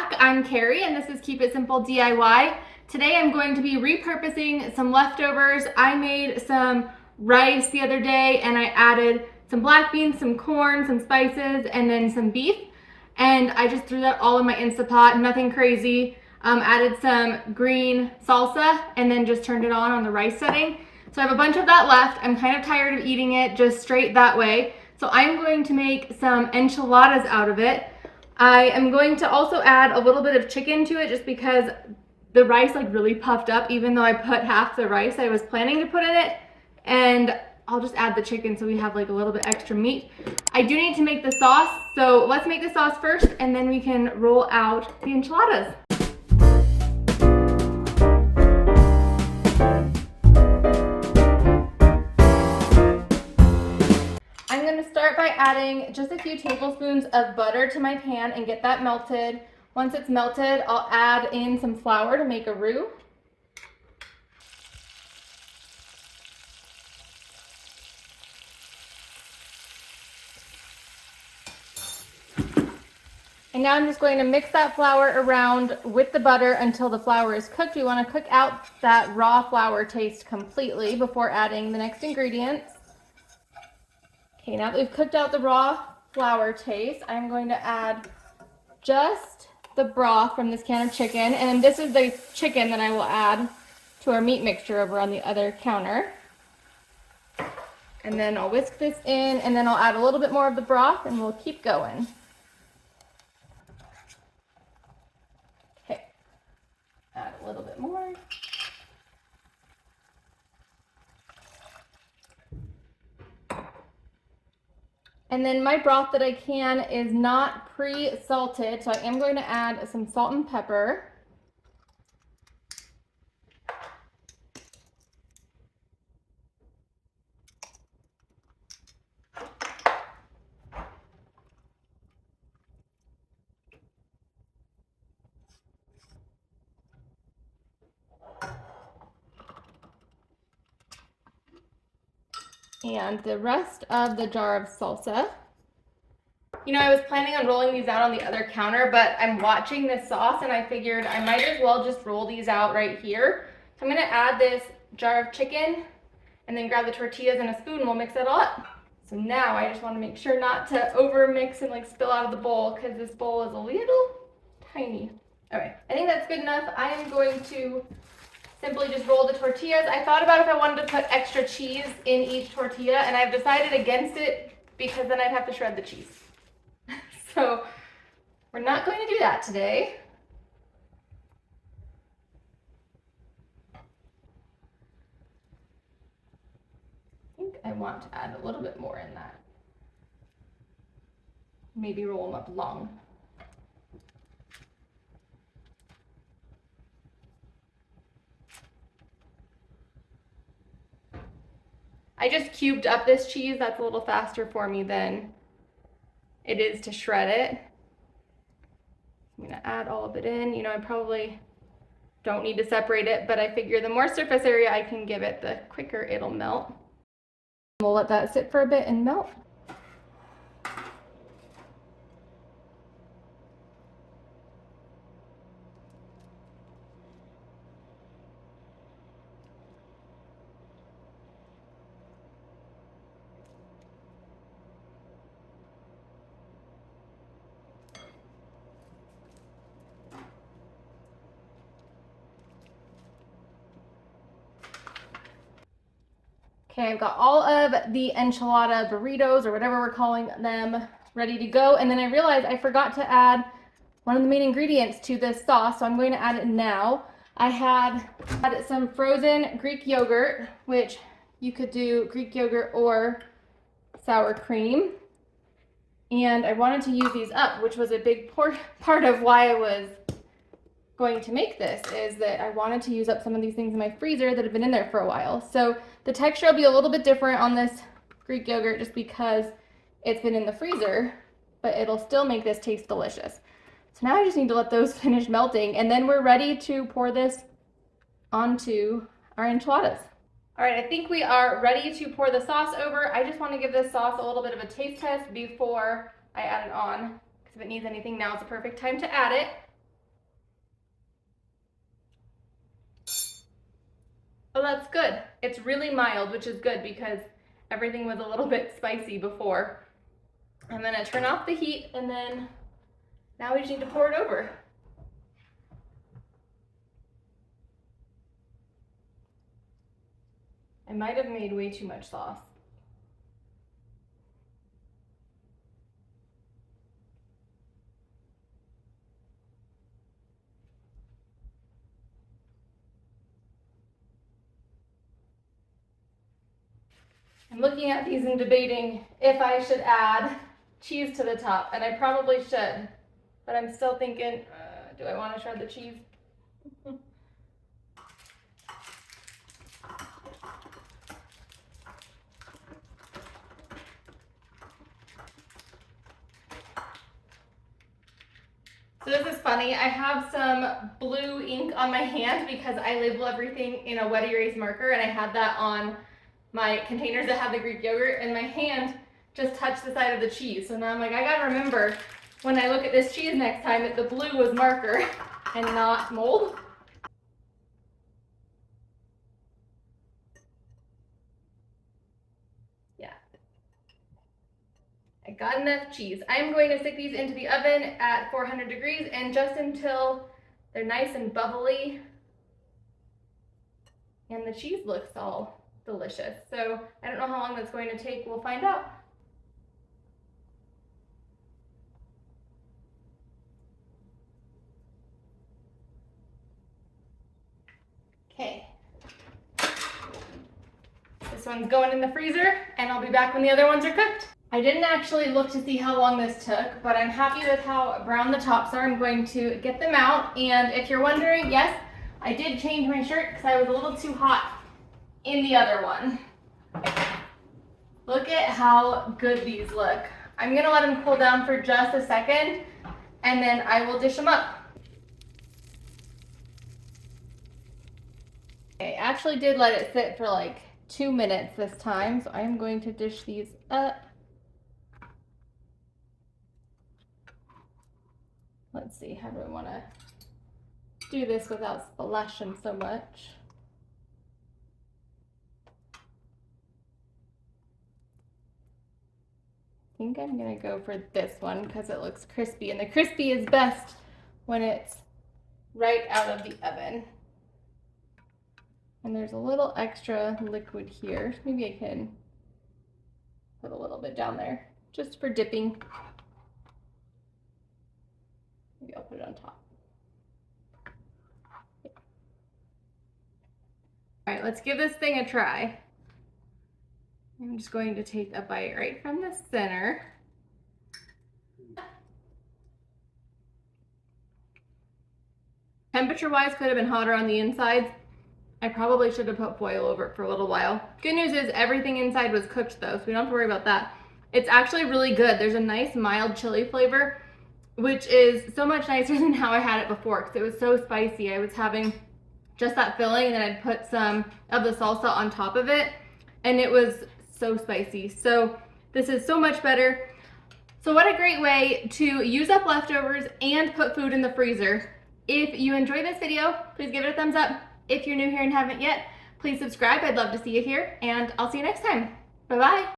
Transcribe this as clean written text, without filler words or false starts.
back. I'm Carrie and this is Keep It Simple DIY. Today I'm going to be repurposing some leftovers. I made some rice the other day and I added some black beans, some corn, some spices, and then some beef. And I just threw that all in my Instapot, nothing crazy. Added some green salsa and then just turned it on the rice setting. So I have a bunch of that left. I'm kind of tired of eating it just straight that way. So I'm going to make some enchiladas out of it. I am going to also add a little bit of chicken to it just because the rice like really puffed up even though I put half the rice I was planning to put in it, and I'll just add the chicken so we have like a little bit extra meat. I do need to make the sauce, so let's make the sauce first and then we can roll out the enchiladas. I'm going to start by adding just a few tablespoons of butter to my pan and get that melted. Once it's melted, I'll add in some flour to make a roux. And now I'm just going to mix that flour around with the butter until the flour is cooked. We want to cook out that raw flour taste completely before adding the next ingredients. Okay, now that we've cooked out the raw flour taste, I'm going to add just the broth from this can of chicken, and this is the chicken that I will add to our meat mixture over on the other counter. And then I'll whisk this in, and then I'll add a little bit more of the broth, and we'll keep going. Okay, add a little bit more. And then my broth that I can is not pre-salted, so I am going to add some salt and pepper. And the rest of the jar of salsa. You know, I was planning on rolling these out on the other counter, but I'm watching this sauce and I figured I might as well just roll these out right here. So I'm gonna add this jar of chicken and then grab the tortillas and a spoon and we'll mix it all up. So now I just wanna make sure not to over mix and like spill out of the bowl because this bowl is a little tiny. All right, I think that's good enough. I am going to simply just roll the tortillas. I thought about if I wanted to put extra cheese in each tortilla, and I've decided against it because then I'd have to shred the cheese. So we're not going to do that today. I think I want to add a little bit more in that. Maybe roll them up long. I just cubed up this cheese. That's a little faster for me than it is to shred it. I'm gonna add all of it in. You know, I probably don't need to separate it, but I figure the more surface area I can give it, the quicker it'll melt. We'll let that sit for a bit and melt. Okay, I've got all of the enchilada burritos or whatever we're calling them ready to go. And then I realized I forgot to add one of the main ingredients to this sauce, so I'm going to add it now. I had some frozen Greek yogurt, which you could do Greek yogurt or sour cream. And I wanted to use these up, which was a big part of why I was going to make this, is that I wanted to use up some of these things in my freezer that have been in there for a while. So the texture will be a little bit different on this Greek yogurt just because it's been in the freezer, but it'll still make this taste delicious. So now I just need to let those finish melting and then we're ready to pour this onto our enchiladas. All right, I think we are ready to pour the sauce over. I just want to give this sauce a little bit of a taste test before I add it on, because if it needs anything, now is the perfect time to add it. Oh, that's good. It's really mild, which is good because everything was a little bit spicy before. I'm gonna turn off the heat and then now we just need to pour it over. I might have made way too much sauce. I'm looking at these and debating if I should add cheese to the top, and I probably should, but I'm still thinking, do I want to shred the cheese? So this is funny. I have some blue ink on my hand because I label everything in a wet erase marker, and I had that on my containers that have the Greek yogurt, and my hand just touched the side of the cheese. So now I'm like, I gotta remember when I look at this cheese next time that the blue was marker and not mold. Yeah. I got enough cheese. I'm going to stick these into the oven at 400 degrees and just until they're nice and bubbly and the cheese looks all delicious. So I don't know how long that's going to take. We'll find out. Okay. This one's going in the freezer and I'll be back when the other ones are cooked. I didn't actually look to see how long this took, but I'm happy with how brown the tops are. I'm going to get them out. And if you're wondering, yes, I did change my shirt because I was a little too hot in the other one. Look at how good these look. I'm gonna let them cool down for just a second and then I will dish them up. I actually did let it sit for like 2 minutes this time, so I'm going to dish these up. Let's see, how do I want to do this without splashing so much? I think I'm gonna go for this one because it looks crispy, and the crispy is best when it's right out of the oven. And there's a little extra liquid here. Maybe I can put a little bit down there just for dipping. Maybe I'll put it on top. All right, let's give this thing a try. I'm just going to take a bite right from the center. Temperature-wise, could have been hotter on the insides. I probably should have put foil over it for a little while. Good news is everything inside was cooked though, so we don't have to worry about that. It's actually really good. There's a nice mild chili flavor, which is so much nicer than how I had it before because it was so spicy. I was having just that filling and then I'd put some of the salsa on top of it and it was so spicy. So this is so much better. So what a great way to use up leftovers and put food in the freezer. If you enjoyed this video, please give it a thumbs up. If you're new here and haven't yet, please subscribe. I'd love to see you here and I'll see you next time. Bye-bye.